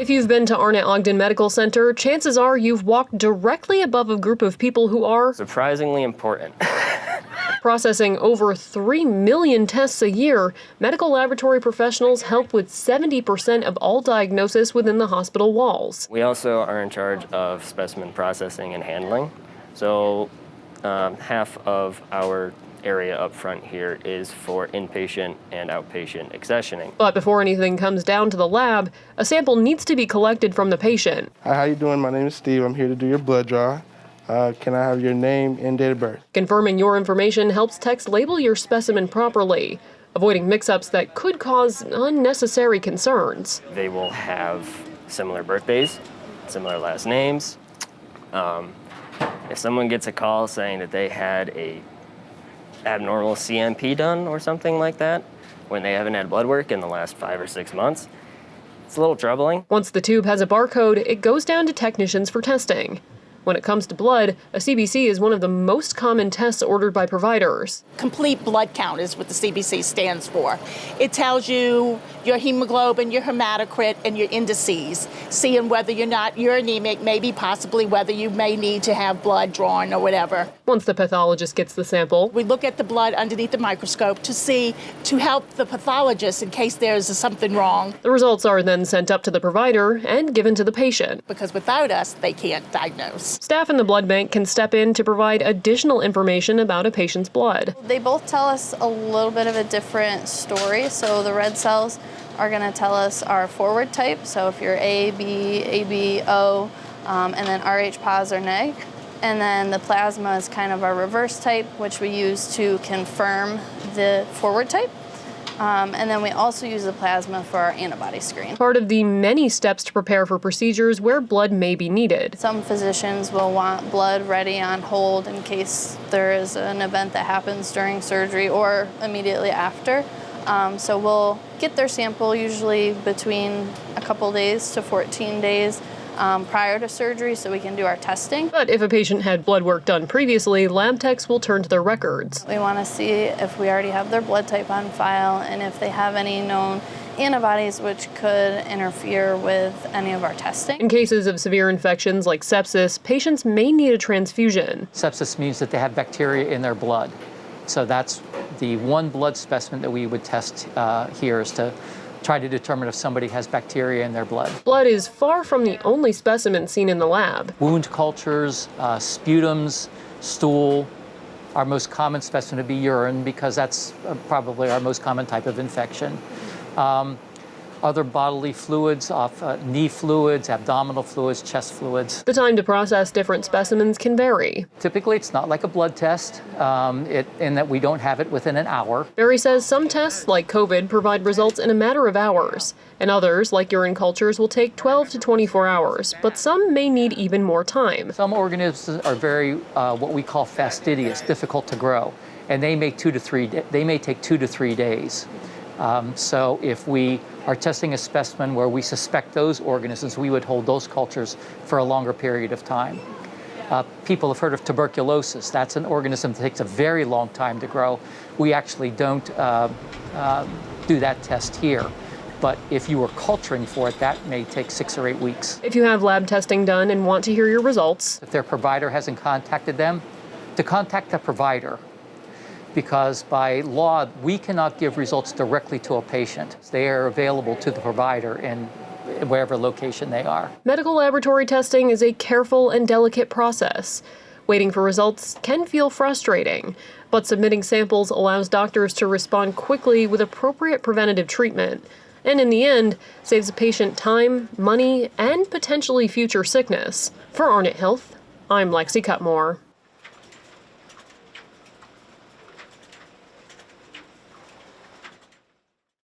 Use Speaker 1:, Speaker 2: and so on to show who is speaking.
Speaker 1: If you've been to Arnot Ogden Medical Center, chances are you've walked directly above a group of people who are
Speaker 2: surprisingly important.
Speaker 1: Processing over 3 million tests a year. Medical laboratory professionals help with 70% of all diagnosis within the hospital walls.
Speaker 2: We also are in charge of specimen processing and handling. So half of our area up front here is for inpatient and outpatient accessioning.
Speaker 1: But before anything comes down to the lab, a sample needs to be collected from the patient.
Speaker 3: Hi, how you doing? My name is Steve. I'm here to do your blood draw. Can I have your name and date of birth?
Speaker 1: Confirming your information helps techs label your specimen properly, avoiding mix-ups that could cause unnecessary concerns.
Speaker 2: They will have similar birthdays, similar last names. If someone gets a call saying that they had a abnormal CMP done or something like that, when they haven't had blood work in the last 5 or 6 months, it's a little troubling.
Speaker 1: Once the tube has a barcode, it goes down to technicians for testing. When it comes to blood, a CBC is one of the most common tests ordered by providers.
Speaker 4: Complete blood count is what the CBC stands for. It tells you your hemoglobin, your hematocrit, and your indices, seeing whether you're anemic, maybe possibly whether you may need to have blood drawn or whatever.
Speaker 1: Once the pathologist gets the sample,
Speaker 4: we look at the blood underneath the microscope to help the pathologist in case there's something wrong.
Speaker 1: The results are then sent up to the provider and given to the patient.
Speaker 4: Because without us, they can't diagnose.
Speaker 1: Staff in the blood bank can step in to provide additional information about a patient's blood.
Speaker 5: They both tell us a little bit of a different story. So the red cells are going to tell us our forward type. So if you're A, B, O, and then Rh pos or neg. And then the plasma is kind of our reverse type, which we use to confirm the forward type. And then we also use the plasma for our antibody screen.
Speaker 1: Part of the many steps to prepare for procedures where blood may be needed.
Speaker 5: Some physicians will want blood ready on hold in case there is an event that happens during surgery or immediately after. So we'll get their sample usually between a couple days to 14 days prior to surgery so we can do our testing.
Speaker 1: But if a patient had blood work done previously, lab techs will turn to their records.
Speaker 5: We want to see if we already have their blood type on file and if they have any known antibodies which could interfere with any of our testing.
Speaker 1: In cases of severe infections like sepsis, patients may need a transfusion.
Speaker 6: Sepsis means that they have bacteria in their blood. So that's the one blood specimen that we would test here, is to try to determine if somebody has bacteria in their blood.
Speaker 1: Blood is far from the only specimen seen in the lab.
Speaker 6: Wound cultures, sputums, stool. Our most common specimen would be urine because that's probably our most common type of infection. Other bodily fluids, knee fluids, abdominal fluids, chest fluids.
Speaker 1: The time to process different specimens can vary.
Speaker 6: Typically, it's not like a blood test in that we don't have it within an hour.
Speaker 1: Barry says some tests, like COVID, provide results in a matter of hours, and others, like urine cultures, will take 12 to 24 hours, but some may need even more time.
Speaker 6: Some organisms are very, what we call fastidious, difficult to grow, and they may take 2 to 3 days. So if we are testing a specimen where we suspect those organisms, we would hold those cultures for a longer period of time. People have heard of tuberculosis. That's an organism that takes a very long time to grow. We actually don't do that test here. But if you were culturing for it, that may take 6 or 8 weeks.
Speaker 1: If you have lab testing done and want to hear your results,
Speaker 6: if their provider hasn't contacted them, to contact the provider. Because by law, we cannot give results directly to a patient. They are available to the provider in wherever location they are.
Speaker 1: Medical laboratory testing is a careful and delicate process. Waiting for results can feel frustrating, but submitting samples allows doctors to respond quickly with appropriate preventative treatment, and in the end, saves a patient time, money, and potentially future sickness. For Arnot Health, I'm Lexi Cutmore.